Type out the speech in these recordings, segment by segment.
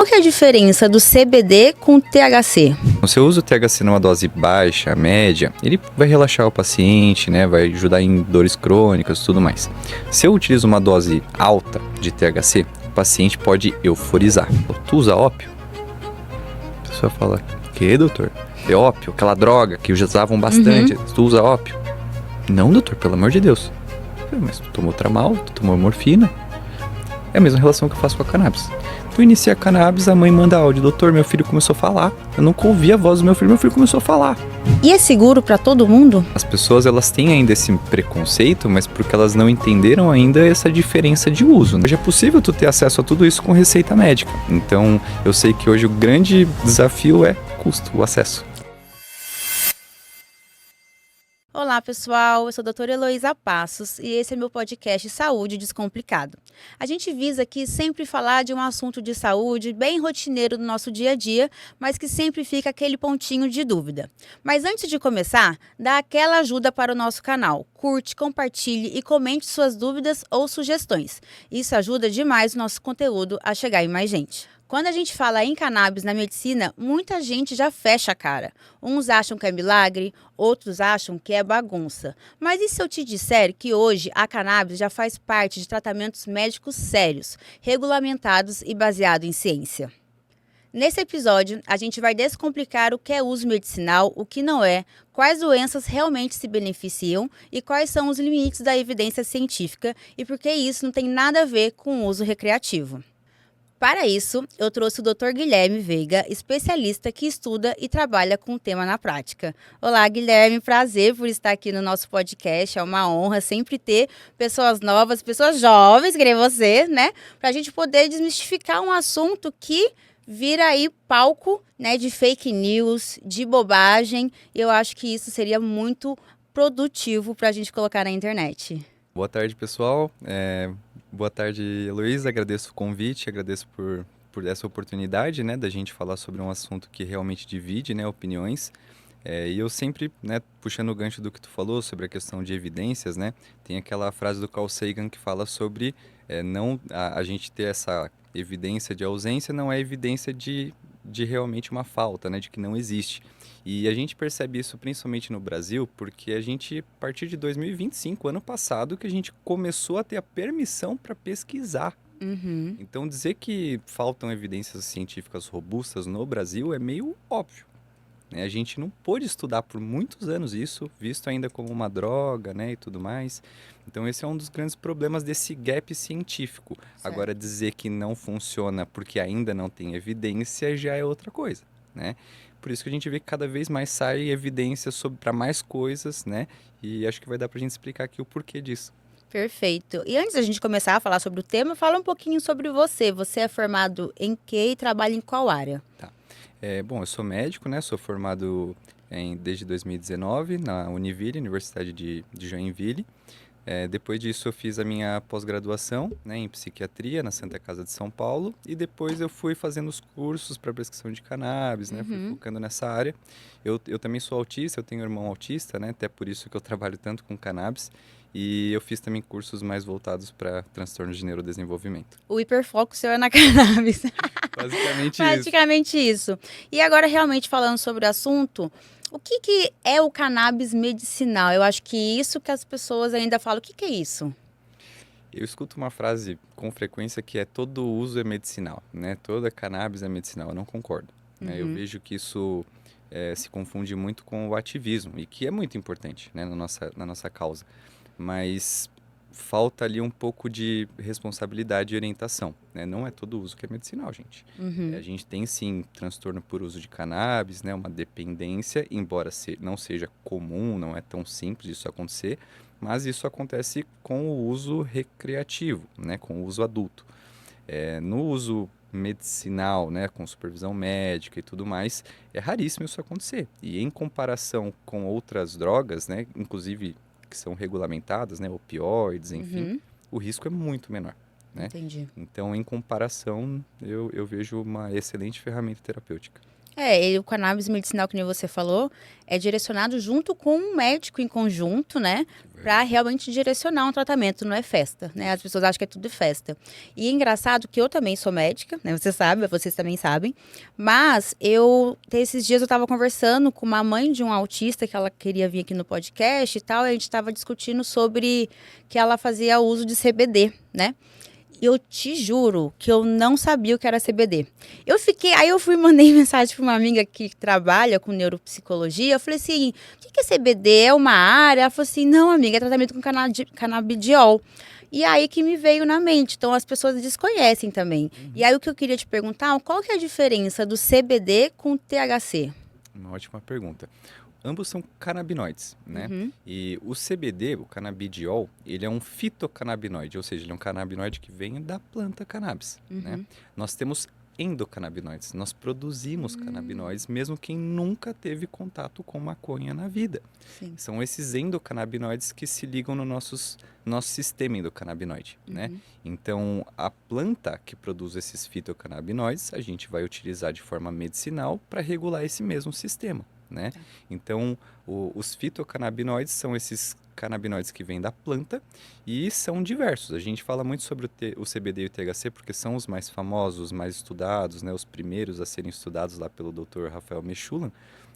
Qual que é a diferença do CBD com o THC? Você usa o THC numa dose baixa, média, ele vai relaxar o paciente, né? Vai ajudar em dores crônicas e tudo mais. Se eu utilizo uma dose alta de THC, o paciente pode euforizar. Tu usa ópio? A pessoa fala, que, doutor? É ópio, aquela droga que usavam bastante. Tu usa ópio? Não, doutor, pelo amor de Deus. Mas tu tomou tramal, tu tomou morfina. É a mesma relação que eu faço com a cannabis. Tu inicia a cannabis, a mãe manda áudio. Doutor, meu filho começou a falar. Eu nunca ouvi a voz do meu filho começou a falar. E é seguro para todo mundo? As pessoas, elas têm ainda esse preconceito, mas porque elas não entenderam ainda essa diferença de uso. Hoje é possível tu ter acesso a tudo isso com receita médica. Então, eu sei que hoje o grande desafio é custo, o acesso. Olá pessoal, eu sou a doutora Heloísa Passos e esse é meu podcast Saúde Descomplicado. A gente visa aqui sempre falar de um assunto de saúde bem rotineiro do nosso dia a dia, mas que sempre fica aquele pontinho de dúvida. Mas antes de começar, dá aquela ajuda para o nosso canal. Curte, compartilhe e comente suas dúvidas ou sugestões. Isso ajuda demais o nosso conteúdo a chegar em mais gente. Quando a gente fala em cannabis na medicina, muita gente já fecha a cara. Uns acham que é milagre, outros acham que é bagunça. Mas e se eu te disser que hoje a cannabis já faz parte de tratamentos médicos sérios, regulamentados e baseados em ciência? Nesse episódio, a gente vai descomplicar o que é uso medicinal, o que não é, quais doenças realmente se beneficiam e quais são os limites da evidência científica e por que isso não tem nada a ver com o uso recreativo. Para isso, eu trouxe o Dr. Guilherme Veiga, especialista que estuda e trabalha com o tema na prática. Olá, Guilherme, prazer por estar aqui no nosso podcast. É uma honra sempre ter pessoas novas, pessoas jovens, que nem você, né? Para a gente poder desmistificar um assunto que vira aí palco, né, de fake news, de bobagem. E eu acho que isso seria muito produtivo para a gente colocar na internet. Boa tarde, pessoal. Boa tarde, Heloísa. Agradeço o convite, agradeço por essa oportunidade, né, da gente falar sobre um assunto que realmente divide, né, opiniões. E eu sempre, né, puxando o gancho do que tu falou sobre a questão de evidências, né, tem aquela frase do Carl Sagan que fala sobre a gente ter essa evidência de ausência não é evidência de realmente uma falta, né, de que não existe. E a gente percebe isso principalmente no Brasil, porque a gente, a partir de 2025, ano passado, que a gente começou a ter a permissão para pesquisar. Então, dizer que faltam evidências científicas robustas no Brasil é meio óbvio, né? A gente não pôde estudar por muitos anos isso, visto ainda como uma droga, né, e tudo mais. Então, esse é um dos grandes problemas desse gap científico. Certo. Agora, dizer que não funciona porque ainda não tem evidência já é outra coisa, né? Por isso que a gente vê que cada vez mais sai evidências para mais coisas, né? E acho que vai dar pra gente explicar aqui o porquê disso. Perfeito. E antes da gente começar a falar sobre o tema, fala um pouquinho sobre você. Você é formado em quê e trabalha em qual área? Tá. Bom, eu sou médico, né? Sou formado desde 2019 na Univille, Universidade de Joinville. Depois disso eu fiz a minha pós-graduação, né, em psiquiatria na Santa Casa de São Paulo e depois eu fui fazendo os cursos para prescrição de cannabis, né, fui focando nessa área. Eu também sou autista, eu tenho um irmão autista, né, até por isso que eu trabalho tanto com cannabis e eu fiz também cursos mais voltados para transtornos de neurodesenvolvimento. O hiperfoco seu é na cannabis. Basicamente isso. Praticamente isso. E agora realmente falando sobre o assunto, o que é o cannabis medicinal? Eu acho que isso que as pessoas ainda falam. O que é isso? Eu escuto uma frase com frequência que é todo uso é medicinal, né? Toda cannabis é medicinal. Eu não concordo, né? Eu vejo que isso se confunde muito com o ativismo e que é muito importante, né, na nossa causa. Mas falta ali um pouco de responsabilidade e orientação, né? Não é todo uso que é medicinal, gente. A gente tem sim transtorno por uso de cannabis, né? Uma dependência, embora não seja comum, não é tão simples isso acontecer, mas isso acontece com o uso recreativo, né? Com o uso adulto. No uso medicinal, né? Com supervisão médica e tudo mais, é raríssimo isso acontecer. E em comparação com outras drogas, né? Inclusive que são regulamentadas, né, opioides, enfim, o risco é muito menor, né? Entendi. Então, em comparação, eu vejo uma excelente ferramenta terapêutica. O cannabis medicinal, que nem você falou, é direcionado junto com um médico em conjunto, né? Para realmente direcionar um tratamento, não é festa, né? As pessoas acham que é tudo festa. E é engraçado que eu também sou médica, né? Você sabe, vocês também sabem. Mas esses dias eu estava conversando com uma mãe de um autista que ela queria vir aqui no podcast e tal, e a gente estava discutindo sobre que ela fazia uso de CBD, né? Eu te juro que eu não sabia o que era CBD. Aí eu fui e mandei mensagem para uma amiga que trabalha com neuropsicologia. Eu falei assim, o que é CBD? É uma área? Ela falou assim, não, amiga, é tratamento com canabidiol. E aí que me veio na mente. Então, as pessoas desconhecem também. E aí, o que eu queria te perguntar, qual que é a diferença do CBD com o THC? Uma ótima pergunta. Ambos são canabinoides, né? E o CBD, o canabidiol, ele é um fitocannabinoide, ou seja, ele é um canabinoide que vem da planta cannabis, né? Nós temos endocannabinoides, nós produzimos canabinoides, mesmo quem nunca teve contato com maconha na vida. Sim. São esses endocannabinoides que se ligam no nosso sistema endocannabinoide, né? Então, a planta que produz esses fitocannabinoides, a gente vai utilizar de forma medicinal para regular esse mesmo sistema, né? Então, os fitocannabinoides são esses canabinoides que vêm da planta e são diversos. A gente fala muito sobre o CBD e o THC porque são os mais famosos, os mais estudados, né? Os primeiros a serem estudados lá pelo Dr. Rafael Mechoulam,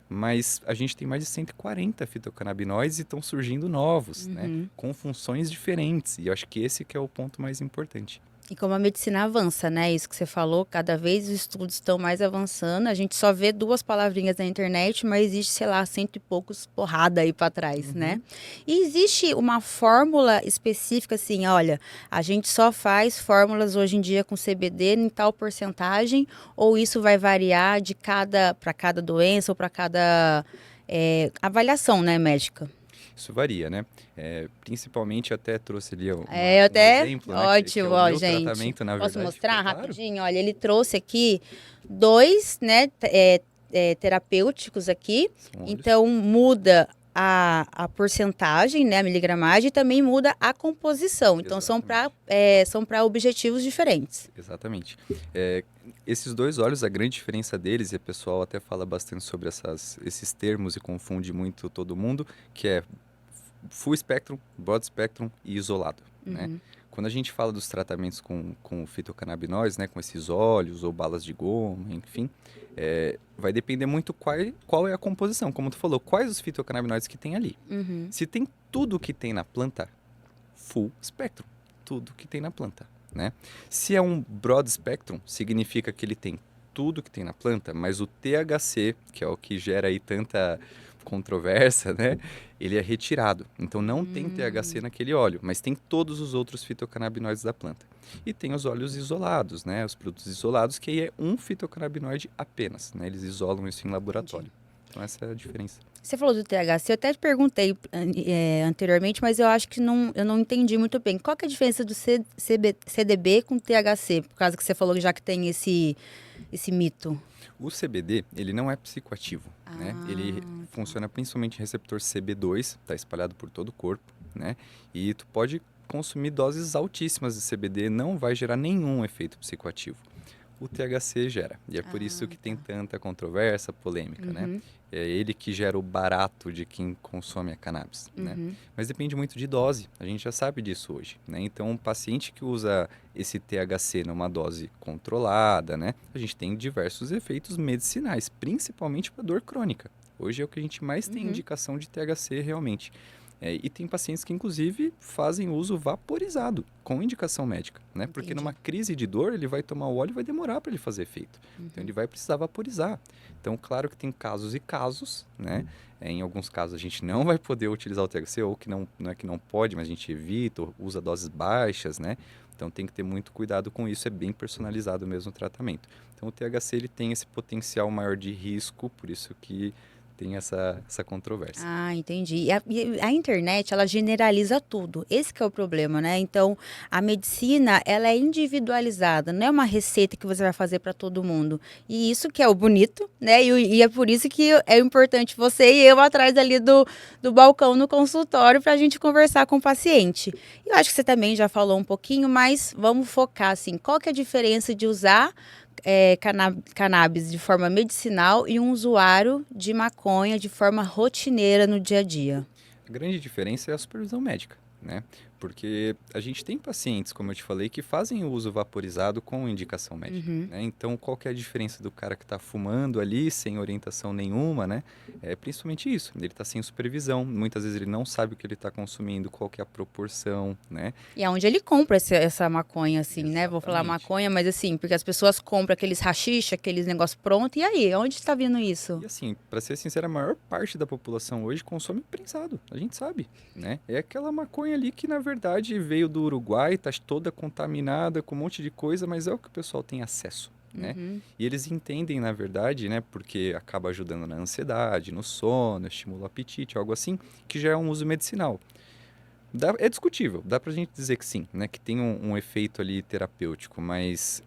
mas a gente tem mais de 140 fitocannabinoides e estão surgindo novos, né? Com funções diferentes. E eu acho que esse que é o ponto mais importante. E como a medicina avança, né? Isso que você falou, cada vez os estudos estão mais avançando. A gente só vê 2 palavrinhas na internet, mas existe, sei lá, 100 e poucos porrada aí para trás, né? E existe uma fórmula específica, assim, olha, a gente só faz fórmulas hoje em dia com CBD em tal porcentagem, ou isso vai variar para cada doença ou para cada avaliação, né, médica? Isso varia, né? Principalmente até trouxe ali um exemplo, né? Ótimo, que é o meu gente. tratamento, na Posso verdade. mostrar Claro. rapidinho? Olha, ele trouxe aqui 2, né, terapêuticos aqui. Então, muda a porcentagem, né, a miligramagem, e também muda a composição. Então, são para objetivos diferentes. Exatamente. Esses 2 óleos, a grande diferença deles, e o pessoal até fala bastante sobre esses termos e confunde muito todo mundo, que é full spectrum, broad spectrum e isolado, né? Quando a gente fala dos tratamentos com fitocannabinoides, né, com esses óleos ou balas de goma, enfim, vai depender muito qual é a composição. Como tu falou, quais os fitocannabinoides que tem ali. Se tem tudo que tem na planta, full spectrum, tudo que tem na planta, né? Se é um broad spectrum, significa que ele tem tudo que tem na planta, mas o THC, que é o que gera aí tanta controvérsia, né? Ele é retirado. Então não tem THC naquele óleo, mas tem todos os outros fitocannabinoides da planta. E tem os óleos isolados, né? Os produtos isolados, que aí é um fitocannabinoide apenas, né? Eles isolam isso em laboratório. Então essa é a diferença. Você falou do THC, eu até te perguntei anteriormente, mas eu acho que eu não entendi muito bem. Qual que é a diferença do CDB com THC? Por causa que você falou que já que tem esse mito. O CBD, ele não é psicoativo, né? Ele funciona principalmente em receptor CB2, está espalhado por todo o corpo, né? E tu pode consumir doses altíssimas de CBD, não vai gerar nenhum efeito psicoativo. O THC gera, e é por isso que tem tanta controvérsia, polêmica, né? É ele que gera o barato de quem consome a cannabis, né? Mas depende muito de dose, a gente já sabe disso hoje, né? Então, um paciente que usa esse THC numa dose controlada, né? A gente tem diversos efeitos medicinais, principalmente para dor crônica. Hoje é o que a gente mais tem indicação de THC realmente. E tem pacientes que, inclusive, fazem uso vaporizado, com indicação médica, né? Porque numa crise de dor, ele vai tomar o óleo e vai demorar para ele fazer efeito. Então, ele vai precisar vaporizar. Então, claro que tem casos e casos, né? Em alguns casos, a gente não vai poder utilizar o THC, ou que não é que não pode, mas a gente evita, ou usa doses baixas, né? Então, tem que ter muito cuidado com isso, é bem personalizado mesmo o tratamento. Então, o THC, ele tem esse potencial maior de risco, por isso que tem essa controvérsia. Entendi. E a internet, ela generaliza tudo. Esse que é o problema, né? Então, a medicina, ela é individualizada. Não é uma receita que você vai fazer para todo mundo. E isso que é o bonito, né? E é por isso que é importante você e eu atrás ali do balcão no consultório para a gente conversar com o paciente. Eu acho que você também já falou um pouquinho, mas vamos focar, assim. Qual que é a diferença de usar cannabis de forma medicinal e um usuário de maconha de forma rotineira no dia a dia? A grande diferença é a supervisão médica, né? Porque a gente tem pacientes, como eu te falei, que fazem o uso vaporizado com indicação médica, Uhum. né? Então, qual que é a diferença do cara que está fumando ali, sem orientação nenhuma, né? É principalmente isso, ele está sem supervisão, muitas vezes ele não sabe o que ele está consumindo, qual que é a proporção, né? E é onde ele compra essa maconha, assim, né? Vou falar Exatamente. maconha, mas assim, porque as pessoas compram aqueles haxixe, aqueles negócios prontos, e aí, onde está vindo E isso? assim, para ser sincero, a maior parte da população hoje consome prensado, a gente sabe, né? É aquela maconha ali que na verdade veio do Uruguai, tá toda contaminada com um monte de coisa, mas é o que o pessoal tem acesso, né? Uhum. E eles entendem, na verdade, né, porque acaba ajudando na ansiedade, no sono, estimula o apetite, algo assim, que já é um uso medicinal. É discutível, dá pra gente dizer que sim, né, que tem um efeito ali terapêutico, mas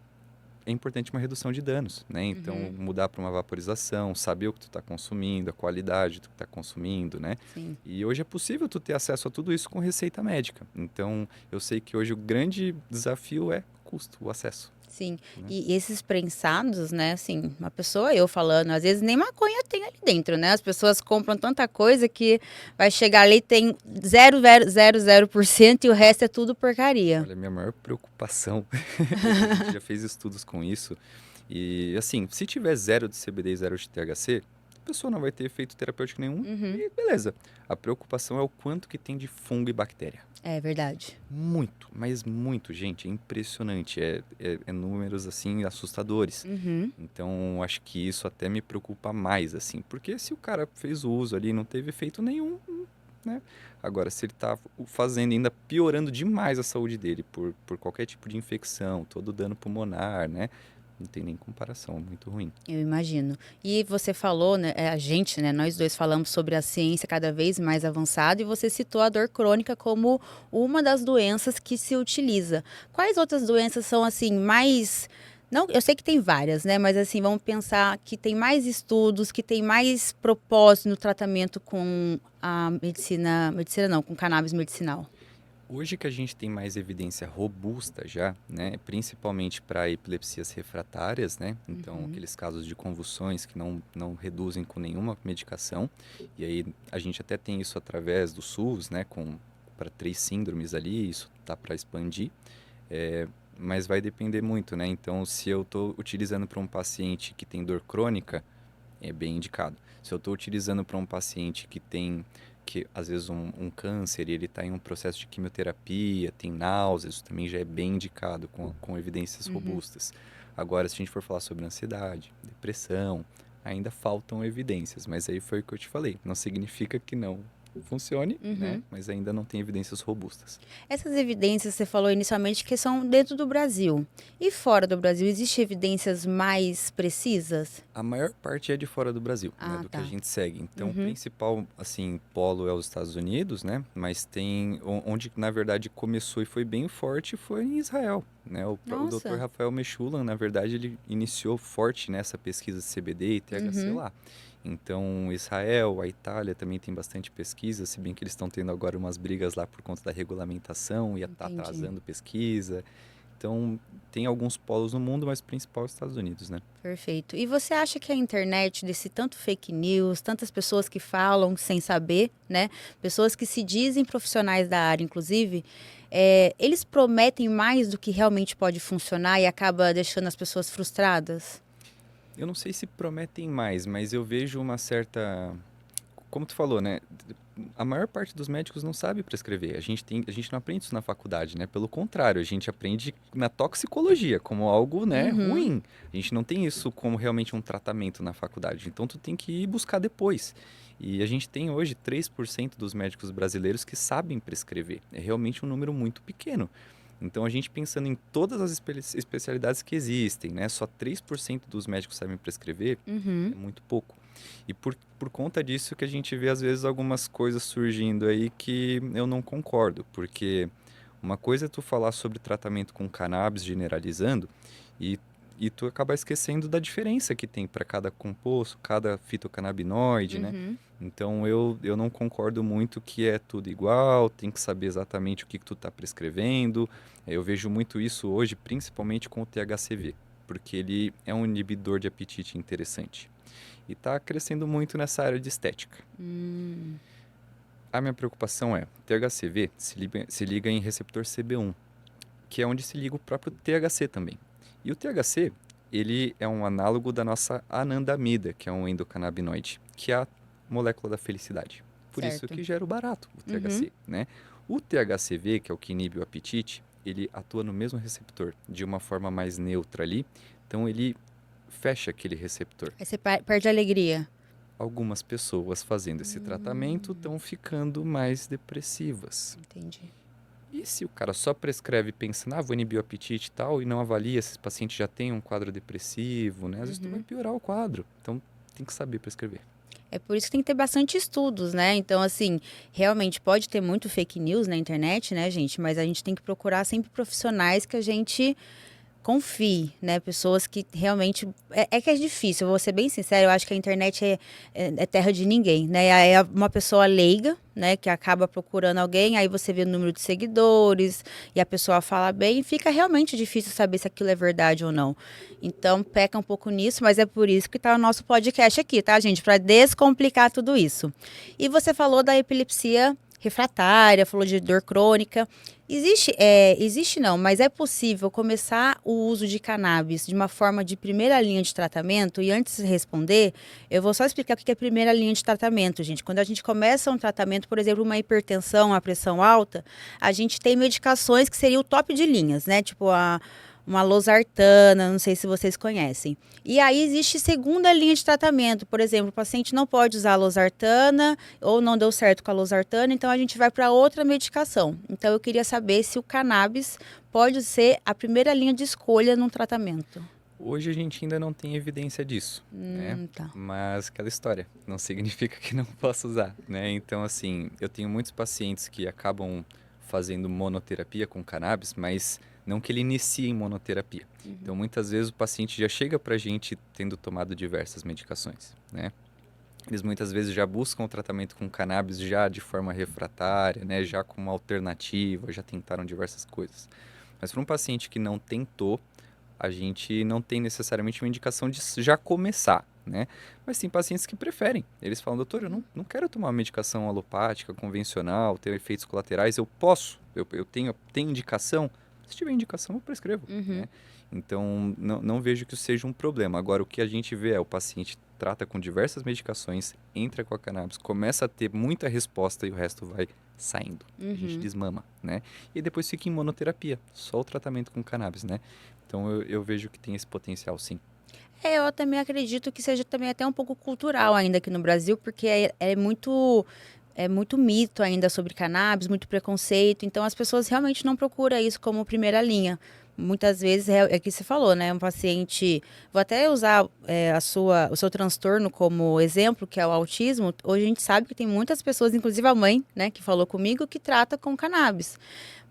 é importante uma redução de danos, né? Então, Uhum. mudar para uma vaporização, saber o que tu está consumindo, a qualidade do que tu está consumindo, né? Sim. E hoje é possível tu ter acesso a tudo isso com receita médica. Então, eu sei que hoje o grande desafio é o custo, o acesso, Sim, né? e esses prensados, né, assim, uma pessoa, eu falando, às vezes nem maconha tem ali dentro, né? As pessoas compram tanta coisa que vai chegar ali tem 0,000% e o resto é tudo porcaria. Olha, a minha maior preocupação, a gente já fez estudos com isso, e assim, se tiver zero de CBD e zero de THC, a pessoa não vai ter efeito terapêutico nenhum Uhum, e beleza. A preocupação é o quanto que tem de fungo e bactéria. é verdade. Muito, mas muito, gente, é impressionante, é números, assim, assustadores. Uhum, Então, acho que isso até me preocupa mais, assim, porque se o cara fez o uso ali e não teve efeito nenhum, né? Agora, se ele tá fazendo, ainda piorando demais a saúde dele por qualquer tipo de infecção, todo dano pulmonar, né? Não tem nem comparação, muito ruim. eu imagino. E você falou, né, a gente, né, nós dois falamos sobre a ciência cada vez mais avançada e você citou a dor crônica como uma das doenças que se utiliza. Quais outras doenças são assim mais não, eu sei que tem várias, né, mas assim, vamos pensar que tem mais estudos, que tem mais propósito no tratamento com a medicina não, com cannabis medicinal. Hoje que a gente tem mais evidência robusta já, né, principalmente para epilepsias refratárias, né, então Uhum, aqueles casos de convulsões que não reduzem com nenhuma medicação, e aí a gente até tem isso através do SUS, né, com para 3 síndromes ali, isso tá para expandir, mas vai depender muito, né, então se eu estou utilizando para um paciente que tem dor crônica, é bem indicado. Se eu estou utilizando para um paciente que tem, que às vezes um câncer e ele está em um processo de quimioterapia, tem náuseas, isso também já é bem indicado com evidências uhum. robustas. Agora, se a gente for falar sobre ansiedade, depressão, ainda faltam evidências, mas aí foi o que eu te falei. Não significa que não funcione, né? Uhum. Mas ainda não tem evidências robustas. Essas evidências você falou inicialmente que são dentro do Brasil. E fora do Brasil, existem evidências mais precisas? A maior parte é de fora do Brasil, né, Ah, do que a tá. gente segue. Então, o Uhum. principal, assim, polo é os Estados Unidos, né? Mas tem onde, na verdade, começou e foi bem forte foi em Israel, né? O Dr. Nossa. Rafael Meshulam, na verdade, ele iniciou forte nessa pesquisa de CBD e THC Uhum. lá. Então, Israel, a Itália também tem bastante pesquisa, se bem que eles estão tendo agora umas brigas lá por conta da regulamentação e tá Entendi. atrasando pesquisa. Então, tem alguns polos no mundo, mas o principal é os Estados Unidos, né? Perfeito. E você acha que a internet, desse tanto fake news, tantas pessoas que falam sem saber, né? Pessoas que se dizem profissionais da área, inclusive, eles prometem mais do que realmente pode funcionar e acaba deixando as pessoas frustradas? Eu não sei se prometem mais, mas eu vejo uma certa. Como tu falou, né? A maior parte dos médicos não sabe prescrever. A gente não aprende isso na faculdade, né? Pelo contrário, a gente aprende na toxicologia como algo, né, Uhum. ruim. A gente não tem isso como realmente um tratamento na faculdade. Então tu tem que ir buscar depois. E a gente tem hoje 3% dos médicos brasileiros que sabem prescrever. É realmente um número muito pequeno. Então, a gente pensando em todas as especialidades que existem, né? Só 3% dos médicos sabem prescrever, é Uhum. muito pouco. E por conta disso que a gente vê, às vezes, algumas coisas surgindo aí que eu não concordo. Porque uma coisa é tu falar sobre tratamento com cannabis generalizando e, e tu acabar esquecendo da diferença que tem para cada composto, cada fitocannabinoide, né? Uhum. Então eu não concordo muito que é tudo igual, tem que saber exatamente o que tu está prescrevendo. Eu vejo muito isso hoje, principalmente com o THCV. porque ele é um inibidor de apetite interessante. E está crescendo muito nessa área de estética. A minha preocupação é, o THCV se liga em receptor CB1, que é onde se liga o próprio THC também. E o THC, ele é um análogo da nossa anandamida, que é um endocannabinoide, que é a molécula da felicidade. Por isso Certo. que gera o barato, o THC, né? O THCV, que é o que inibe o apetite, ele atua no mesmo receptor, de uma forma mais neutra ali, então ele fecha aquele receptor. Aí você perde a alegria. Algumas pessoas fazendo esse tratamento estão ficando mais depressivas. Entendi. E se o cara só prescreve pensando, vou inibir o apetite e tal, e não avalia se esse paciente já tem um quadro depressivo, né? Às vezes tu vai piorar o quadro. Então, tem que saber prescrever. É por isso que tem que ter bastante estudos, né? Então, assim, realmente pode ter muito fake news na internet, né, gente? Mas a gente tem que procurar sempre profissionais que a gente confie, né? Pessoas que realmente... É que é difícil, eu vou ser bem sincera, eu acho que a internet é terra de ninguém, né? Aí é uma pessoa leiga, né? Que acaba procurando alguém, aí você vê o número de seguidores e a pessoa fala bem e fica realmente difícil saber se aquilo é verdade ou não. Então, peca um pouco nisso, mas é por isso que tá o nosso podcast aqui, tá, gente? Para descomplicar tudo isso. E você falou da epilepsia refratária, falou de dor crônica. Existe não, mas é possível começar o uso de cannabis de uma forma de primeira linha de tratamento? E antes de responder, eu vou só explicar o que é primeira linha de tratamento, gente. Quando a gente começa um tratamento, por exemplo, uma hipertensão, uma pressão alta, a gente tem medicações que seria o top de linhas, né? Tipo uma losartana, não sei se vocês conhecem. E aí existe segunda linha de tratamento. Por exemplo, o paciente não pode usar a losartana ou não deu certo com a losartana, então a gente vai para outra medicação. Então eu queria saber se o cannabis pode ser a primeira linha de escolha num tratamento. Hoje a gente ainda não tem evidência disso, né? Tá. Mas aquela história, não significa que não possa usar, né? Então, assim, eu tenho muitos pacientes que acabam fazendo monoterapia com cannabis, mas não que ele inicie em monoterapia. Então, muitas vezes o paciente já chega pra gente tendo tomado diversas medicações, né? Eles muitas vezes já buscam o tratamento com cannabis já de forma refratária, né? Já como uma alternativa, já tentaram diversas coisas. Mas para um paciente que não tentou, a gente não tem necessariamente uma indicação de já começar, né? Mas tem pacientes que preferem. Eles falam, doutor, eu não quero tomar uma medicação alopática, convencional, ter efeitos colaterais, eu posso, eu tenho indicação. Se tiver indicação, eu prescrevo, né? Então, não vejo que isso seja um problema. Agora, o que a gente vê é o paciente trata com diversas medicações, entra com a cannabis, começa a ter muita resposta e o resto vai saindo. A gente desmama, né? E depois fica em monoterapia, só o tratamento com cannabis, né? Então, eu vejo que tem esse potencial, sim. Eu também acredito que seja também até um pouco cultural ainda aqui no Brasil, porque é muito mito ainda sobre cannabis, muito preconceito. Então as pessoas realmente não procuram isso como primeira linha. Muitas vezes é que você falou, né? Um paciente. Vou até usar o seu transtorno como exemplo, que é o autismo. Hoje a gente sabe que tem muitas pessoas, inclusive a mãe, né, que falou comigo, que trata com cannabis.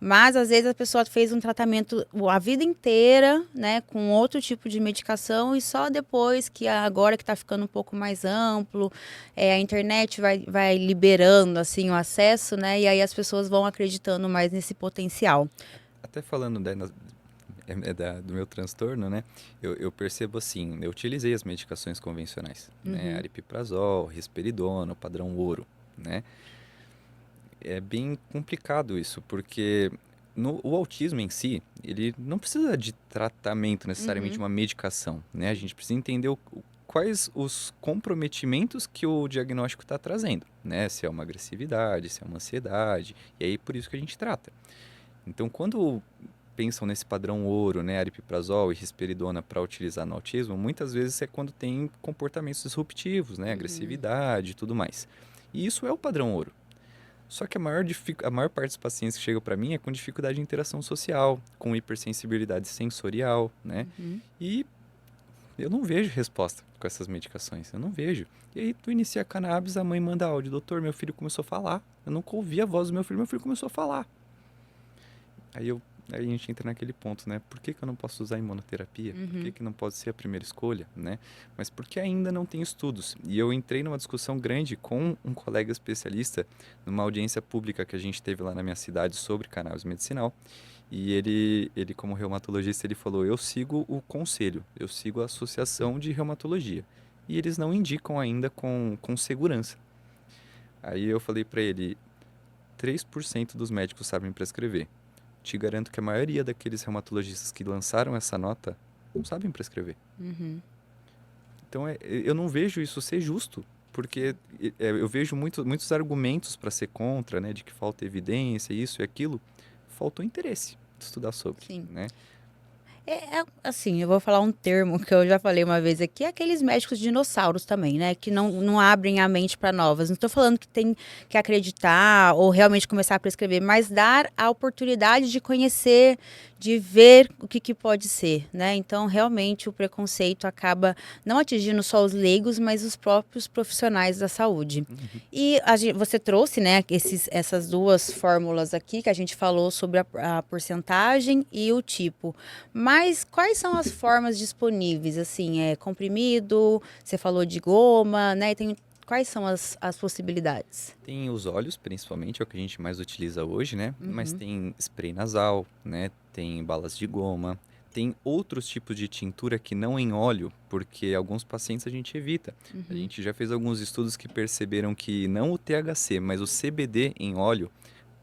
Mas às vezes a pessoa fez um tratamento a vida inteira, né, com outro tipo de medicação e só depois que agora que está ficando um pouco mais amplo, a internet vai liberando assim o acesso, né, e aí as pessoas vão acreditando mais nesse potencial. Até falando do meu transtorno, né? Eu percebo assim, eu utilizei as medicações convencionais, né? Aripiprazol, risperidona, o padrão ouro, né? É bem complicado isso, porque o autismo em si, ele não precisa de tratamento necessariamente, uma medicação, né? A gente precisa entender quais os comprometimentos que o diagnóstico está trazendo, né? Se é uma agressividade, se é uma ansiedade, e aí por isso que a gente trata. Então, quando pensam nesse padrão ouro, né, aripiprazol e risperidona para utilizar no autismo, muitas vezes é quando tem comportamentos disruptivos, né, agressividade e tudo mais. E isso é o padrão ouro. Só que a maior parte dos pacientes que chegam para mim é com dificuldade de interação social, com hipersensibilidade sensorial, né? E eu não vejo resposta com essas medicações, eu não vejo. E aí tu inicia a cannabis, a mãe manda áudio, doutor, meu filho começou a falar. Eu nunca ouvi a voz do meu filho começou a falar. Aí a gente entra naquele ponto, né? Por que eu não posso usar em monoterapia? Por que não pode ser a primeira escolha, né? Mas porque ainda não tem estudos. E eu entrei numa discussão grande com um colega especialista numa audiência pública que a gente teve lá na minha cidade sobre cannabis medicinal. E ele como reumatologista, ele falou, eu sigo o conselho, eu sigo a associação de reumatologia. E eles não indicam ainda com segurança. Aí eu falei para ele, 3% dos médicos sabem prescrever. Te garanto que a maioria daqueles reumatologistas que lançaram essa nota não sabem prescrever. Uhum. Então, eu não vejo isso ser justo, porque eu vejo muitos argumentos para ser contra, né, de que falta evidência, isso e aquilo. Faltou interesse de estudar sobre, Sim. né? Assim, eu vou falar um termo que eu já falei uma vez aqui, é aqueles médicos dinossauros também, né? Que não abrem a mente para novas. Não estou falando que tem que acreditar ou realmente começar a prescrever, mas dar a oportunidade de conhecer, de ver o que pode ser, né? Então, realmente, o preconceito acaba não atingindo só os leigos, mas os próprios profissionais da saúde. Uhum. E você trouxe, né, essas duas fórmulas aqui que a gente falou sobre a porcentagem e o tipo. Mas quais são as formas disponíveis? Assim, comprimido, você falou de goma, né? Quais são as possibilidades? Tem os óleos, principalmente, é o que a gente mais utiliza hoje, né? Mas Uhum, tem spray nasal, né? Tem balas de goma. Tem outros tipos de tintura que não em óleo, porque alguns pacientes a gente evita. A uhum, gente já fez alguns estudos que perceberam que não o THC, mas o CBD em óleo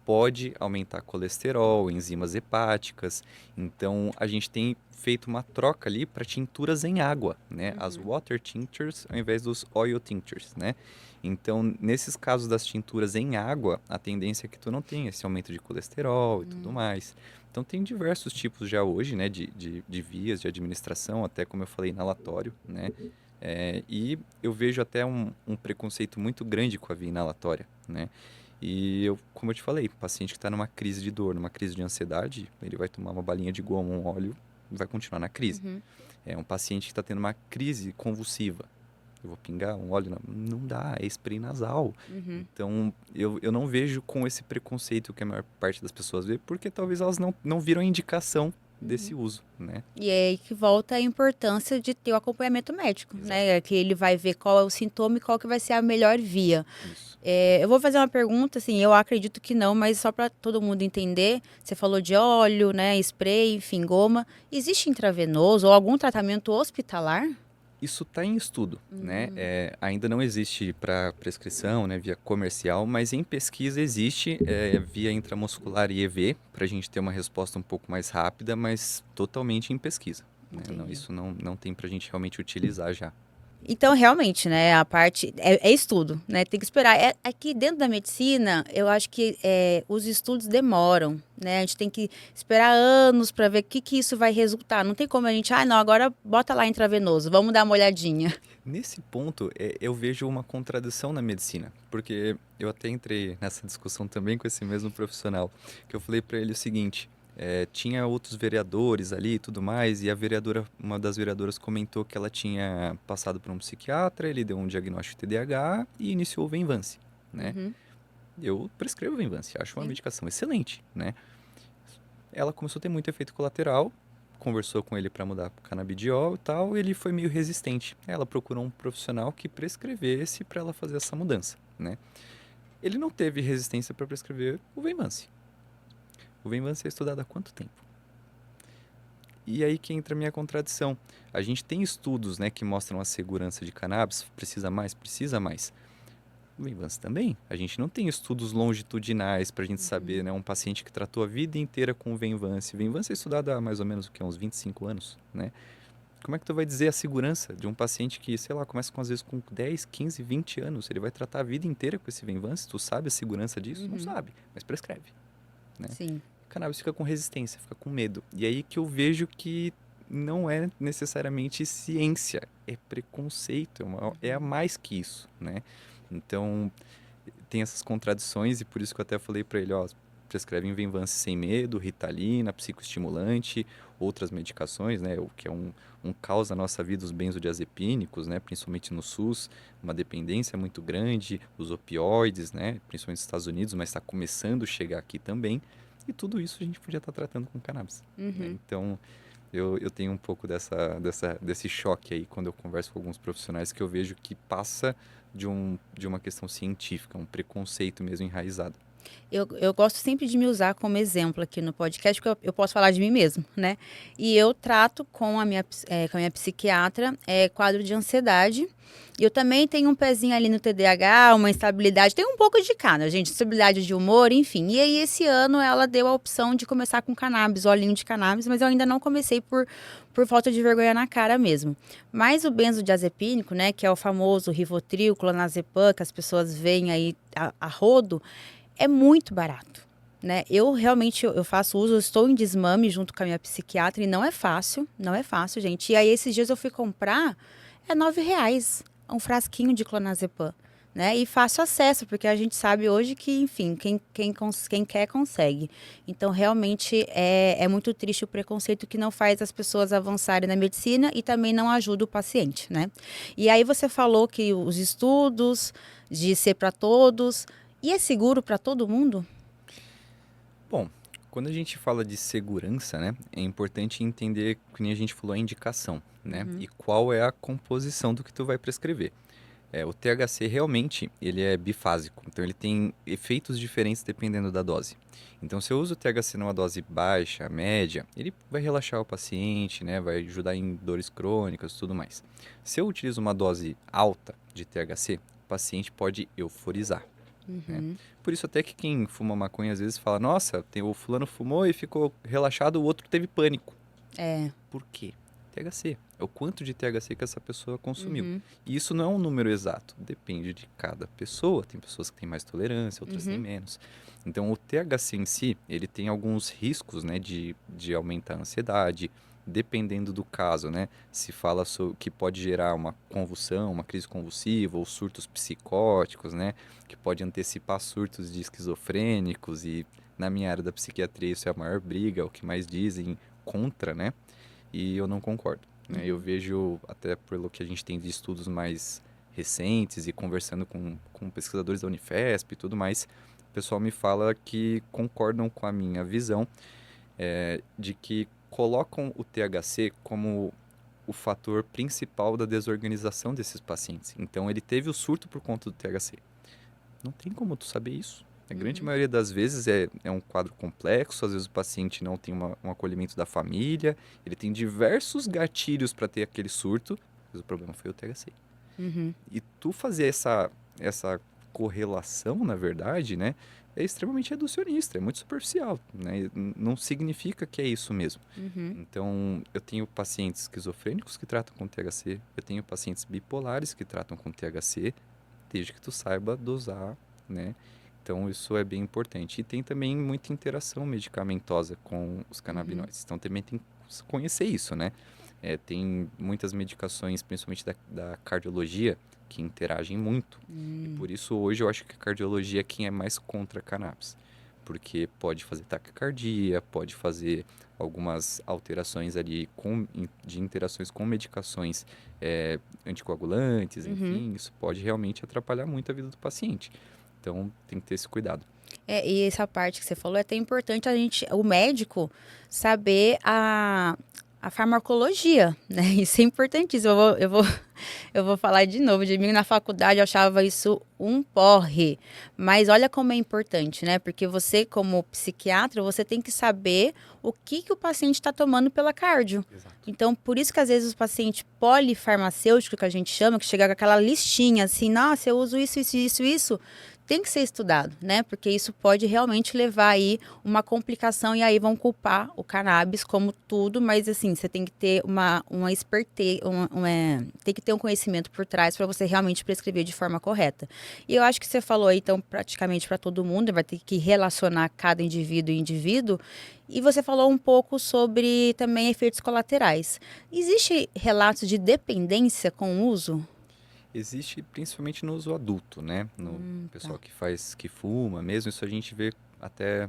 pode aumentar colesterol, enzimas hepáticas. Então, a gente tem feito uma troca ali para tinturas em água, né? As uhum, water tinctures ao invés dos oil tinctures, né? Então, nesses casos das tinturas em água, a tendência é que tu não tenha esse aumento de colesterol e tudo mais. Então, tem diversos tipos já hoje, né, de vias de administração, até como eu falei, inalatório, né? E eu vejo até um preconceito muito grande com a via inalatória, né? E eu, como eu te falei, paciente que está numa crise de dor, numa crise de ansiedade, ele vai tomar uma balinha de goma, um óleo, e vai continuar na crise. uhum, É um paciente que está tendo uma crise convulsiva. Eu vou pingar um óleo? Não dá, é spray nasal. uhum. Então, eu não vejo com esse preconceito que a maior parte das pessoas vê, porque talvez elas não viram a indicação desse uso, né? E é aí que volta a importância de ter o acompanhamento médico, Exato. né? Que ele vai ver qual é o sintoma e qual que vai ser a melhor via. Isso. Eu vou fazer uma pergunta, assim, eu acredito que não, mas só para todo mundo entender. Você falou de óleo, né? Spray, enfim, goma. Existe intravenoso ou algum tratamento hospitalar? Isso está em estudo, né? Ainda não existe para prescrição, né, via comercial, mas em pesquisa existe via intramuscular IEV, para a gente ter uma resposta um pouco mais rápida, mas totalmente em pesquisa, né? Não, Entendi. isso não tem para a gente realmente utilizar já. Então, realmente, né, a parte é estudo, né? Tem que esperar. Aqui dentro da medicina, eu acho que os estudos demoram, né? A gente tem que esperar anos para ver o que isso vai resultar. Não tem como a gente, não, agora bota lá intravenoso, vamos dar uma olhadinha. Nesse ponto, eu vejo uma contradição na medicina, porque eu até entrei nessa discussão também com esse mesmo profissional, que eu falei para ele o seguinte: tinha outros vereadores ali e tudo mais, e a vereadora, uma das vereadoras comentou que ela tinha passado por um psiquiatra, ele deu um diagnóstico de TDAH e iniciou o Venvance, né? Uhum, Eu prescrevo Venvance, acho uma sim. medicação excelente, né? Ela começou a ter muito efeito colateral, conversou com ele para mudar para canabidiol e tal, e ele foi meio resistente. Ela procurou um profissional que prescrevesse para ela fazer essa mudança, né? Ele não teve resistência para prescrever o Venvance. O Venvance é estudado há quanto tempo? E aí que entra a minha contradição. A gente tem estudos, né, que mostram a segurança de cannabis, precisa mais, precisa mais. O Venvance também. A gente não tem estudos longitudinais para a gente saber, né? Um paciente que tratou a vida inteira com o Venvance. O Venvance é estudado há mais ou menos o que, uns 25 anos, né? Como é que tu vai dizer a segurança de um paciente que, sei lá, começa às vezes com 10, 15, 20 anos? Ele vai tratar a vida inteira com esse Venvance? Tu sabe a segurança disso? Não Uhum, sabe, mas prescreve, né? sim. O cannabis fica com resistência, fica com medo. E aí que eu vejo que não é necessariamente ciência, é preconceito, é a mais que isso, né? Então, tem essas contradições e por isso que eu até falei para ele, ó, prescrevem Venvance sem medo, Ritalina, psicoestimulante, outras medicações, né, o que é um caos na nossa vida, os benzodiazepínicos, né, principalmente no SUS, uma dependência muito grande, os opioides, né, principalmente nos Estados Unidos, mas está começando a chegar aqui também, e tudo isso a gente podia estar tratando com cannabis, né? Uhum. Então, eu tenho um pouco desse choque aí quando eu converso com alguns profissionais que eu vejo que passa de uma questão científica, um preconceito mesmo enraizado. Eu gosto sempre de me usar como exemplo aqui no podcast, porque eu posso falar de mim mesmo, né? E eu trato com a minha psiquiatra quadro de ansiedade. E eu também tenho um pezinho ali no TDAH, uma instabilidade, tem um pouco de cada, gente, instabilidade de humor, enfim. E aí, esse ano, ela deu a opção de começar com cannabis, olhinho de cannabis, mas eu ainda não comecei por falta de vergonha na cara mesmo. Mas o benzodiazepínico, né, que é o famoso Rivotril, clonazepam, que as pessoas veem aí a rodo, é muito barato. Né? Eu realmente eu faço uso, eu estou em desmame junto com a minha psiquiatra e não é fácil, gente. E aí esses dias eu fui comprar, R$ 9 um frasquinho de clonazepam, né? E fácil acesso, porque a gente sabe hoje que, enfim, quem quer consegue. Então, realmente é muito triste o preconceito que não faz as pessoas avançarem na medicina e também não ajuda o paciente, né? E aí você falou que os estudos de ser para todos, e é seguro para todo mundo? Bom, quando a gente fala de segurança, né, é importante entender, que nem a gente falou, a indicação, né, e qual é a composição do que tu vai prescrever. O THC realmente, ele é bifásico, então ele tem efeitos diferentes dependendo da dose. Então, se eu uso o THC numa dose baixa, média, ele vai relaxar o paciente, né, vai ajudar em dores crônicas e tudo mais. Se eu utilizo uma dose alta de THC, o paciente pode euforizar. Né? Por isso até que quem fuma maconha às vezes fala, nossa, o fulano fumou e ficou relaxado, o outro teve pânico. É. Por quê? THC. É o quanto de THC que essa pessoa consumiu. Uhum. E isso não é um número exato. Depende de cada pessoa. Tem pessoas que têm mais tolerância, outras têm menos. Então, o THC em si, ele tem alguns riscos, né, de aumentar a ansiedade, dependendo do caso, né? Se fala que pode gerar uma convulsão, uma crise convulsiva ou surtos psicóticos, né? Que pode antecipar surtos de esquizofrênicos e na minha área da psiquiatria isso é a maior briga, é o que mais dizem contra, né? E eu não concordo, né? Eu vejo, até pelo que a gente tem de estudos mais recentes e conversando com pesquisadores da Unifesp e tudo mais, o pessoal me fala que concordam com a minha visão de que colocam o THC como o fator principal da desorganização desses pacientes. Então, ele teve o surto por conta do THC. Não tem como tu saber isso. A grande maioria das vezes é um quadro complexo, às vezes o paciente não tem um acolhimento da família, ele tem diversos gatilhos para ter aquele surto, mas o problema foi o THC. E tu fazer essa correlação, na verdade, né, é extremamente reducionista, é muito superficial, né? Não significa que é isso mesmo. Então, eu tenho pacientes esquizofrênicos que tratam com THC, eu tenho pacientes bipolares que tratam com THC, desde que tu saiba dosar, né? Então, isso é bem importante. E tem também muita interação medicamentosa com os canabinoides. Então, também tem que conhecer isso, né? Tem muitas medicações, principalmente da cardiologia, que interagem muito. E por isso, hoje, eu acho que a cardiologia é quem é mais contra a cannabis. Porque pode fazer taquicardia, pode fazer algumas alterações ali de interações com medicações anticoagulantes, enfim, isso pode realmente atrapalhar muito a vida do paciente. Então, tem que ter esse cuidado. E essa parte que você falou é até importante o médico, saber a farmacologia, né? Isso é importantíssimo. Eu vou falar de novo. De mim, na faculdade, eu achava isso um porre. Mas olha como é importante, né? Porque você, como psiquiatra, você tem que saber o que o paciente está tomando pela cardio. Exato. Então, por isso que às vezes os pacientes polifarmacêuticos, que a gente chama, que chega com aquela listinha assim, nossa, eu uso isso, tem que ser estudado, né? Porque isso pode realmente levar aí uma complicação e aí vão culpar o cannabis como tudo, mas assim, você tem que ter uma expertise, tem que ter um conhecimento por trás para você realmente prescrever de forma correta. E eu acho que você falou aí, então, praticamente para todo mundo, vai ter que relacionar cada indivíduo e indivíduo. E você falou um pouco sobre também efeitos colaterais. Existe relatos de dependência com o uso? Existe principalmente no uso adulto, né? No pessoal que fuma mesmo, isso a gente vê até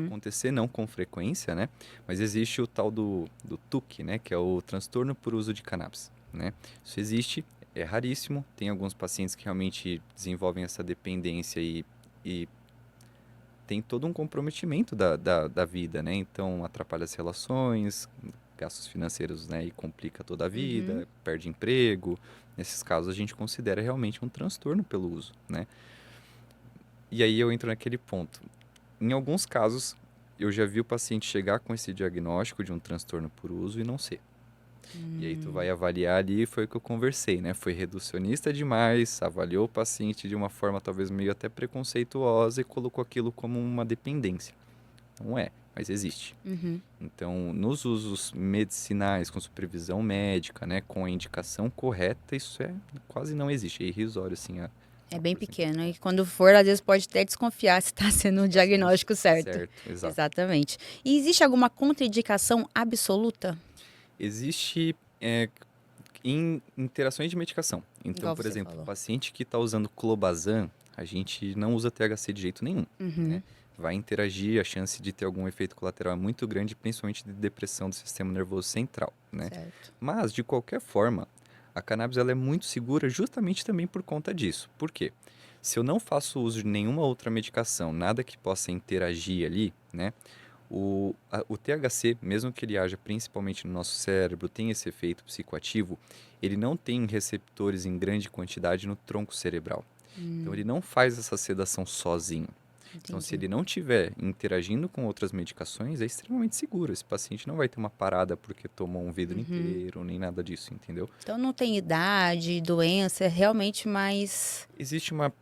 acontecer, não com frequência, né? Mas existe o tal do TUC, né? Que é o transtorno por uso de cannabis, né? Isso existe, é raríssimo, tem alguns pacientes que realmente desenvolvem essa dependência e tem todo um comprometimento da vida, né? Então, atrapalha as relações, gastos financeiros, né? E complica toda a vida, perde emprego. Nesses casos, a gente considera realmente um transtorno pelo uso, né? E aí eu entro naquele ponto. Em alguns casos, eu já vi o paciente chegar com esse diagnóstico de um transtorno por uso e não ser. E aí tu vai avaliar ali, foi o que eu conversei, né? Foi reducionista demais, avaliou o paciente de uma forma talvez meio até preconceituosa e colocou aquilo como uma dependência. Não é, mas existe. Uhum. Então, nos usos medicinais, com supervisão médica, né, com a indicação correta, isso quase não existe. É irrisório, assim, É uma bem coisa pequeno. E quando for, às vezes pode até desconfiar se está sendo o diagnóstico certo. certo, exato. Exatamente. E existe alguma contraindicação absoluta? Existe em interações de medicação. Então, Igual por você exemplo, o falou. paciente que está usando clobazam, a gente não usa THC de jeito nenhum, Uhum. né? Vai interagir, a chance de ter algum efeito colateral é muito grande, principalmente de depressão do sistema nervoso central, né? Certo. Mas, de qualquer forma, a cannabis ela é muito segura justamente também por conta disso. Por quê? Se eu não faço uso de nenhuma outra medicação, nada que possa interagir ali, né? O THC, mesmo que ele haja principalmente no nosso cérebro, tem esse efeito psicoativo, ele não tem receptores em grande quantidade no tronco cerebral. Então, ele não faz essa sedação sozinho. Então, se Entendi. ele não estiver interagindo com outras medicações, é extremamente seguro. Esse paciente não vai ter uma parada porque tomou um vidro Uhum. inteiro, nem nada disso, entendeu? Então não tem idade, doença, é realmente mais Existe uma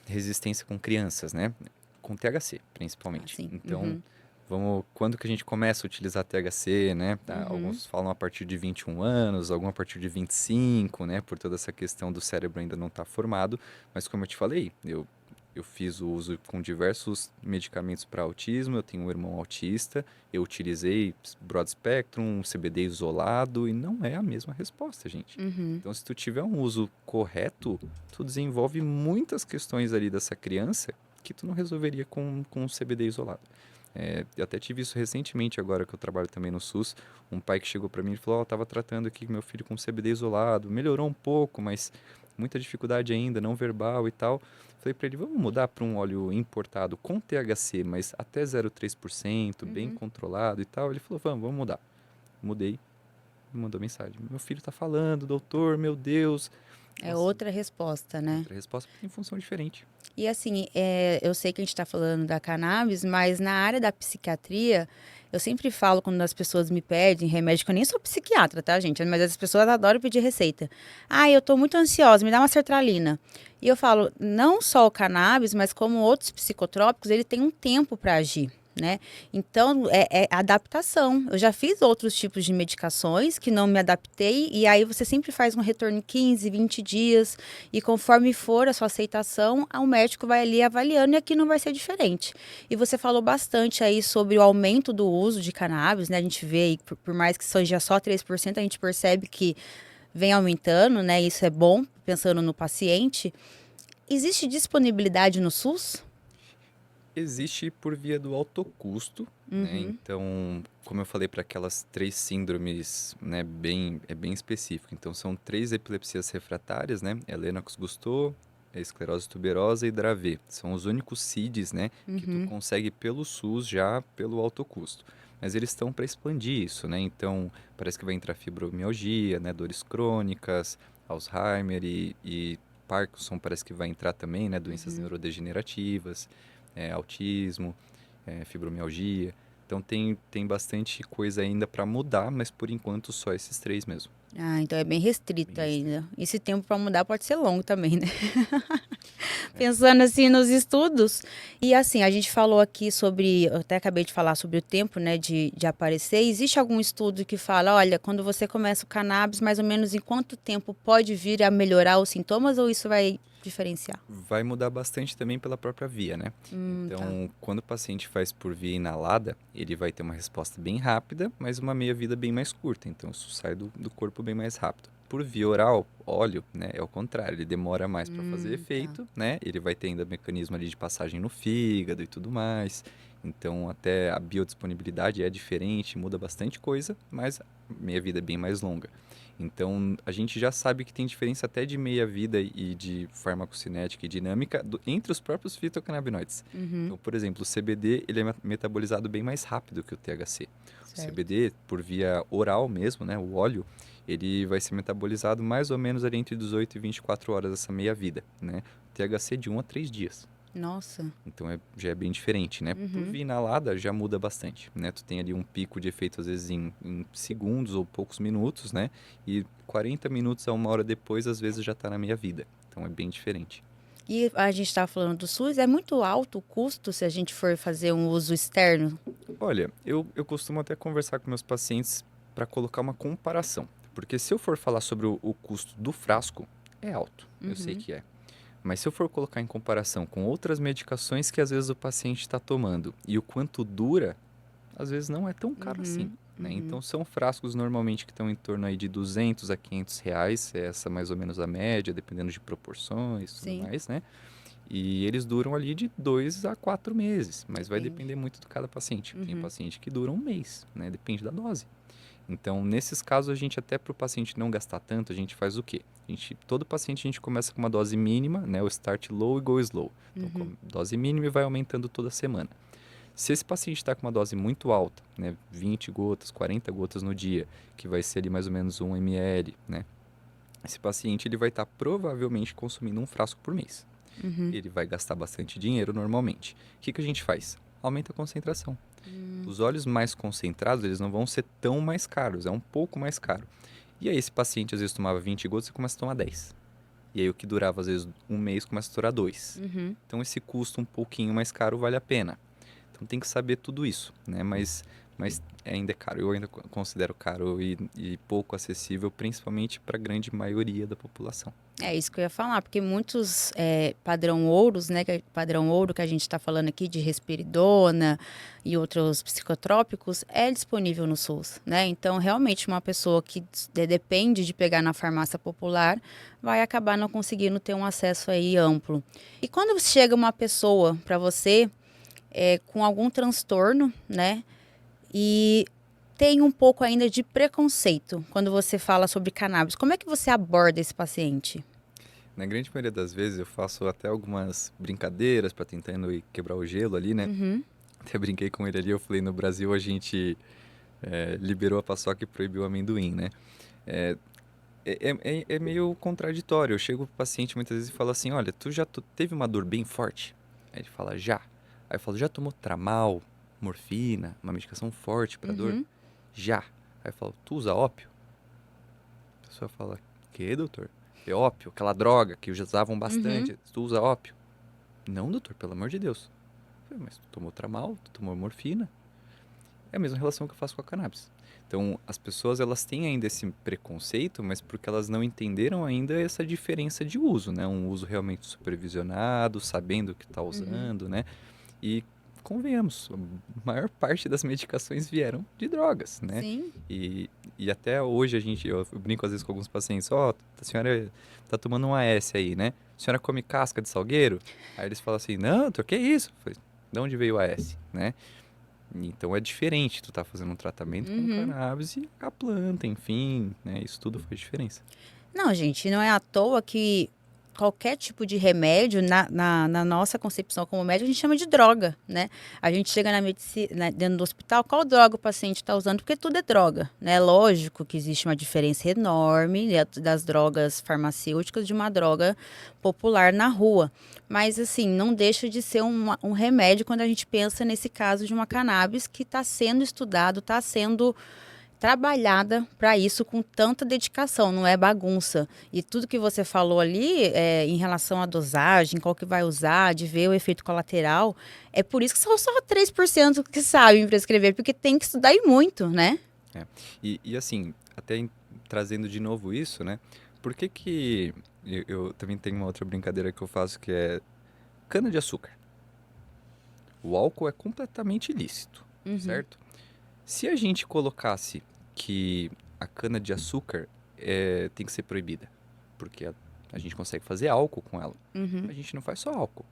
resistência com crianças, né? Com THC, principalmente. assim. Então, Uhum. quando que a gente começa a utilizar THC, né? Uhum. Alguns falam a partir de 21 anos, alguns a partir de 25, né? Por toda essa questão do cérebro ainda não estar formado. Mas como eu te falei, eu fiz o uso com diversos medicamentos para autismo, eu tenho um irmão autista, eu utilizei broad spectrum, CBD isolado e não é a mesma resposta, gente. Uhum. Então, se tu tiver um uso correto, tu desenvolve muitas questões ali dessa criança que tu não resolveria com o CBD isolado. Eu até tive isso recentemente, agora que eu trabalho também no SUS. Um pai que chegou para mim e falou: "Ó, tava tratando aqui meu filho com CBD isolado, melhorou um pouco, mas muita dificuldade ainda, não verbal e tal." Falei para ele: "Vamos mudar para um óleo importado com THC, mas até 0,3%, bem Uhum. controlado e tal." Ele falou: "Vamos mudar." Mudei, me mandou mensagem: "Meu filho tá falando, doutor, meu Deus." É Nossa, outra resposta, né? outra resposta tem função diferente. E assim, eu sei que a gente está falando da cannabis, mas na área da psiquiatria, eu sempre falo quando as pessoas me pedem remédio, que eu nem sou psiquiatra, tá, gente? Mas as pessoas adoram pedir receita. Ah, eu tô muito ansiosa, me dá uma sertralina. E eu falo, não só o cannabis, mas como outros psicotrópicos, ele tem um tempo para agir. Né? Então, é adaptação. Eu já fiz outros tipos de medicações que não me adaptei, e aí você sempre faz um retorno em 15, 20 dias, e conforme for a sua aceitação, o médico vai ali avaliando e aqui não vai ser diferente. E você falou bastante aí sobre o aumento do uso de cannabis, né? A gente vê aí, por mais que seja só 3%, a gente percebe que vem aumentando, né? Isso é bom, pensando no paciente. Existe disponibilidade no SUS? Existe por via do alto custo, né? Uhum. Então, como eu falei para aquelas três síndromes, né, é bem específico. Então, são três epilepsias refratárias, né? É Lennox-Gastaut, é esclerose tuberosa e Dravet. São os únicos CIDs, né, que tu Uhum. consegue pelo SUS já pelo alto custo. Mas eles estão para expandir isso, né? Então, parece que vai entrar fibromialgia, né, dores crônicas, Alzheimer e Parkinson parece que vai entrar também, né, doenças Uhum. neurodegenerativas, autismo, fibromialgia. Então tem bastante coisa ainda para mudar, mas por enquanto só esses três mesmo. Ah, então é bem Bem restrito restrito. ainda. Esse tempo para mudar pode ser longo também, né? É. Pensando assim nos estudos. E assim, a gente falou aqui sobre, eu até acabei de falar sobre o tempo, né, de aparecer. Existe algum estudo que fala, olha, quando você começa o cannabis, mais ou menos em quanto tempo pode vir a melhorar os sintomas ou isso vai diferenciar? Vai mudar bastante também pela própria via, né? Tá. Então, quando o paciente faz por via inalada, ele vai ter uma resposta bem rápida, mas uma meia-vida bem mais curta. Então, isso sai do corpo bem mais rápido. Por via oral, óleo, né, é o contrário, ele demora mais para fazer Tá. efeito, né? Ele vai ter ainda mecanismo ali de passagem no fígado e tudo mais. Então, até a biodisponibilidade é diferente, muda bastante coisa, mas meia-vida é bem mais longa. Então, a gente já sabe que tem diferença até de meia-vida e de farmacocinética e dinâmica entre os próprios fitocannabinoides. Uhum. Então, por exemplo, o CBD ele é metabolizado bem mais rápido que o THC. O Certo. CBD, por via oral mesmo, né, o óleo, ele vai ser metabolizado mais ou menos ali entre 18 e 24 horas, essa meia-vida, né? O THC de 1 a 3 dias. Nossa. Então já é bem diferente, né? Por via inalada já muda bastante, né? Tu tem ali um pico de efeito às vezes em segundos ou poucos minutos, né? E 40 minutos a 1 hora depois às vezes já tá na meia vida. Então é bem diferente. E a gente estava falando do SUS, é muito alto o custo se a gente for fazer um uso externo? Olha, eu costumo até conversar com meus pacientes para colocar uma comparação. Porque se eu for falar sobre o custo do frasco, é alto, eu sei que é. Mas se eu for colocar em comparação com outras medicações que às vezes o paciente está tomando e o quanto dura, às vezes não é tão caro assim, né? Então são frascos normalmente que estão em torno aí de 200 a 500 reais, é essa mais ou menos a média, dependendo de proporções e tudo Sim, mais, né? E eles duram ali de 2 a 4 meses, mas vai depende. depender muito de cada paciente. Tem paciente que dura um mês, né? Depende da dose. Então, nesses casos, a gente até para o paciente não gastar tanto, a gente faz o quê? Todo paciente a gente começa com uma dose mínima, né? O start low e go slow. Então, dose mínima e vai aumentando toda semana. Se esse paciente está com uma dose muito alta, né? 20 gotas, 40 gotas no dia, que vai ser ali mais ou menos 1 ml, né? Esse paciente ele vai estar provavelmente consumindo um frasco por mês. Ele vai gastar bastante dinheiro normalmente. O que a gente faz? Aumenta a concentração. Os óleos mais concentrados, eles não vão ser tão mais caros, é um pouco mais caro. E aí esse paciente às vezes tomava 20 gotas e começa a tomar 10. E aí o que durava às vezes um mês começa a durar 2. Então esse custo um pouquinho mais caro vale a pena. Então tem que saber tudo isso, né? Mas ainda é caro. Eu ainda considero caro e pouco acessível, principalmente para a grande maioria da população. É isso que eu ia falar, porque muitos padrão ouros, né? Padrão ouro que a gente está falando aqui de risperidona e outros psicotrópicos é disponível no SUS, né? Então, realmente, uma pessoa que depende de pegar na farmácia popular vai acabar não conseguindo ter um acesso aí amplo. E quando chega uma pessoa para você com algum transtorno, né? E tem um pouco ainda de preconceito quando você fala sobre cannabis. Como é que você aborda esse paciente? Na grande maioria das vezes eu faço até algumas brincadeiras para tentando quebrar o gelo ali, né? Até brinquei com ele ali, eu falei, no Brasil a gente liberou a paçoca e proibiu o amendoim, né? É, é meio contraditório. Eu chego pro paciente muitas vezes e falo assim, olha, tu já teve uma dor bem forte? Aí ele fala, já. Aí eu falo, já tomou Tramal, morfina, uma medicação forte para dor? Já. Aí eu falo, tu usa ópio? A pessoa fala, que, doutor? É ópio, aquela droga que usavam bastante. Tu usa ópio? Não, doutor, pelo amor de Deus. Eu falei, mas tu tomou Tramal, tu tomou morfina? É a mesma relação que eu faço com a cannabis. Então, as pessoas elas têm ainda esse preconceito, mas porque elas não entenderam ainda essa diferença de uso, né? Um uso realmente supervisionado, sabendo o que está usando, né? E convenhamos, a maior parte das medicações vieram de drogas, né? Sim. E até hoje eu brinco às vezes com alguns pacientes, a senhora tá tomando um AS aí, né? A senhora come casca de salgueiro? Aí eles falam assim, não, doutor, que isso? Eu falei, de onde veio o AS, né? Então é diferente, tu tá fazendo um tratamento com cannabis e a planta, enfim, né? Isso tudo faz diferença. Não, gente, não é à toa que qualquer tipo de remédio, na nossa concepção como médico, a gente chama de droga, né? A gente chega na medicina, dentro do hospital, qual droga o paciente está usando? Porque tudo é droga, né? Lógico que existe uma diferença enorme, né, das drogas farmacêuticas de uma droga popular na rua. Mas, assim, não deixa de ser um remédio quando a gente pensa nesse caso de uma cannabis que está sendo estudado, está sendo trabalhada para isso com tanta dedicação, não é bagunça. E tudo que você falou ali em relação à dosagem, qual que vai usar, de ver o efeito colateral, é por isso que são só 3% que sabem prescrever, porque tem que estudar e muito, né? É. E assim, trazendo de novo isso, né? Por que eu também tenho uma outra brincadeira que eu faço que é cana-de-açúcar. O álcool é completamente ilícito, certo? Se a gente colocasse que a cana-de-açúcar tem que ser proibida, porque a gente consegue fazer álcool com ela, a gente não faz só álcool,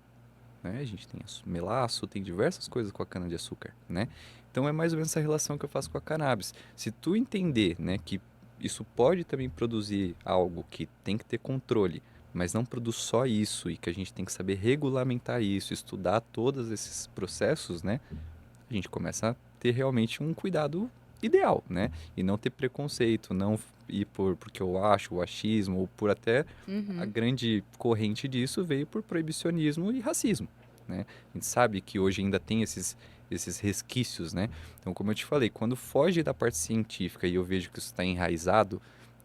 né? A gente tem melaço, tem diversas coisas com a cana-de-açúcar, né? Então é mais ou menos essa relação que eu faço com a cannabis. Se tu entender, né, que isso pode também produzir algo que tem que ter controle, mas não produz só isso e que a gente tem que saber regulamentar isso, estudar todos esses processos, né? A gente começa a ter realmente um cuidado ideal, né? E não ter preconceito, não ir porque eu acho, o achismo, ou por até a grande corrente disso veio por proibicionismo e racismo, né? A gente sabe que hoje ainda tem esses resquícios, né? Então, como eu te falei, quando foge da parte científica e eu vejo que isso está enraizado,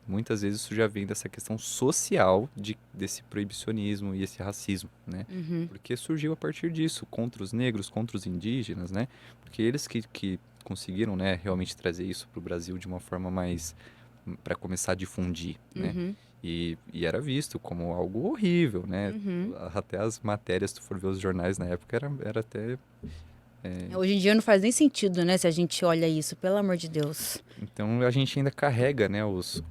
muitas vezes isso já vem dessa questão social desse proibicionismo e esse racismo, né? Uhum. Porque surgiu a partir disso, contra os negros, contra os indígenas, né? Porque eles que conseguiram, né, realmente trazer isso para o Brasil de uma forma mais para começar a difundir, né? Uhum. E era visto como algo horrível, né? Uhum. Até as matérias, se tu for ver os jornais na época, era até... Hoje em dia não faz nem sentido, né? Se a gente olha isso, pelo amor de Deus. Então a gente ainda carrega, né, os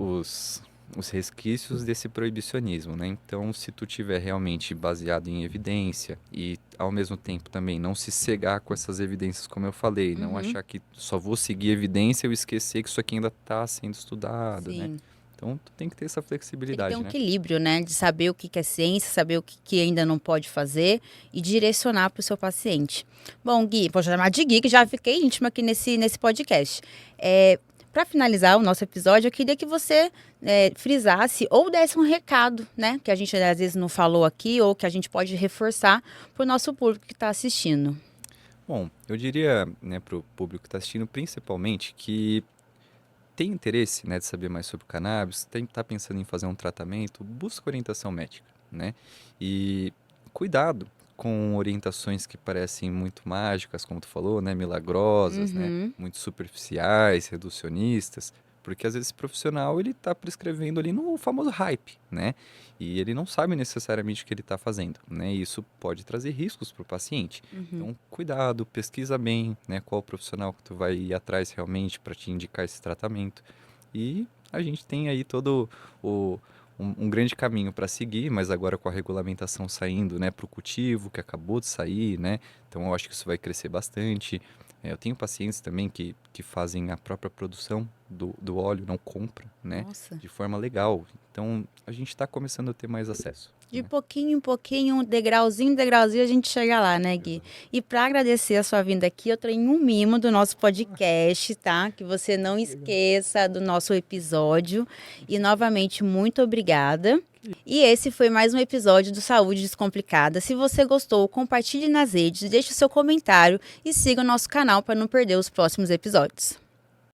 resquícios desse proibicionismo, né? Então, se tu tiver realmente baseado em evidência e ao mesmo tempo também não se cegar com essas evidências, como eu falei, não Uhum. achar que só vou seguir evidência e esquecer que isso aqui ainda está sendo estudado, né? Sim. Então, tu tem que ter essa Tem que ter flexibilidade, um né? equilíbrio, né? De saber o que que é ciência, saber o que que ainda não pode fazer e direcionar para o seu paciente. Bom, Gui, vou chamar de Gui, que já fiquei íntima aqui nesse podcast. Para finalizar o nosso episódio, eu queria que você frisasse ou desse um recado, né? Que a gente às vezes não falou aqui ou que a gente pode reforçar para o nosso público que está assistindo. Bom, eu diria, né, para o público que está assistindo, principalmente, que tem interesse, né, de saber mais sobre o cannabis, tá pensando em fazer um tratamento, busca orientação médica, né? E cuidado com orientações que parecem muito mágicas, como tu falou, né, milagrosas, né, Uhum. muito superficiais, reducionistas, porque às vezes esse profissional ele tá prescrevendo ali no famoso hype, né? E ele não sabe necessariamente o que ele está fazendo, né? E isso pode trazer riscos para o paciente. Uhum. Então, cuidado, pesquisa bem, né, qual profissional que tu vai ir atrás realmente para te indicar esse tratamento. E a gente tem aí todo um grande caminho para seguir, mas agora com a regulamentação saindo, né, para o cultivo, que acabou de sair, né? Então, eu acho que isso vai crescer bastante. Eu tenho pacientes também que fazem a própria produção do óleo, não compram, né, Nossa. de forma legal. Então, a gente está começando a ter mais acesso, De né? pouquinho em pouquinho, degrauzinho em degrauzinho, a gente chega lá, né, Gui? E para agradecer a sua vinda aqui, eu tenho um mimo do nosso podcast, tá? Que você não esqueça do nosso episódio. E novamente, muito obrigada. E esse foi mais um episódio do Saúde Descomplicada. Se você gostou, compartilhe nas redes, deixe o seu comentário e siga o nosso canal para não perder os próximos episódios.